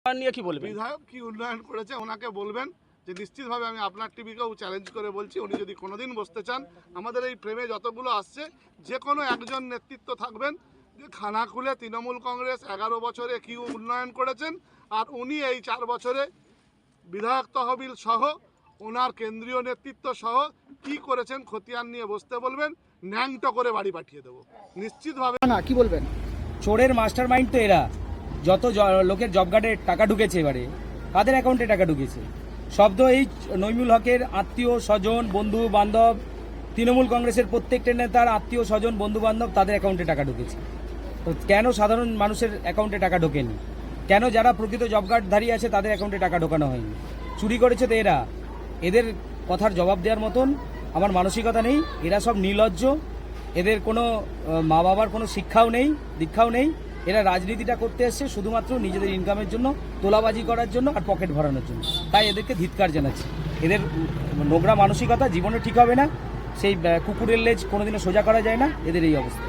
নিয়ে কি বলবেন? বিধায়ক কি উন্নয়ন করেছে ওনাকে বলবেন যে নিশ্চিতভাবে আমি আপনার টিভিকেও চ্যালেঞ্জ করে বলছি, উনি যদি কোনোদিন বসতে চান, আমাদের এই ফ্রেমে যতগুলো আসছে যে কোনো একজন নেতৃত্ব থাকবেন যে খানা খুলে তৃণমূল কংগ্রেস 11 বছরে কি উন্নয়ন করেছেন আর উনি এই 4 বছরে বিধায়ক তহবিল সহ ওনার কেন্দ্রীয় নেতৃত্ব সহ কি করেছেন খতিয়ান নিয়ে বসতে বলবেন, ন্যাংটো করে বাড়ি পাঠিয়ে দেবো নিশ্চিতভাবে। না কি বলবেন? চোরের মাস্টার মাইন্ড তো এরা। যত লোকের জব কার্ডে টাকা ঢুকেছে এবারে কাদের অ্যাকাউন্টে টাকা ঢুকেছে? শব্দ এই নইমুল হকের আত্মীয় স্বজন বন্ধু বান্ধব, তৃণমূল কংগ্রেসের প্রত্যেকটা নেতার আত্মীয় স্বজন বন্ধু বান্ধব তাদের অ্যাকাউন্টে টাকা ঢুকেছে। তো কেন সাধারণ মানুষের অ্যাকাউন্টে টাকা ঢোকেনি? কেন যারা প্রকৃত জব কার্ডধারী আছে তাদের অ্যাকাউন্টে টাকা ঢোকানো হয়নি? চুরি করেছে তো এরা। এদের কথার জবাব দেওয়ার মতন আমার মানসিকতা নেই। এরা সব নির্লজ্জ। এদের কোনো মা বাবার কোনো শিক্ষাও নেই, দীক্ষাও নেই। এরা রাজনীতিটা করতে এসছে শুধুমাত্র নিজেদের ইনকামের জন্য, তোলাবাজি করার জন্য আর পকেট ভরানোর জন্য। তাই এদেরকে ধিক্কার জানাচ্ছি। এদের নোংরা মানসিকতা জীবনে ঠিক হবে না। সেই কুকুরের লেজ কোনোদিনও সোজা করা যায় না। এদের এই অবস্থা।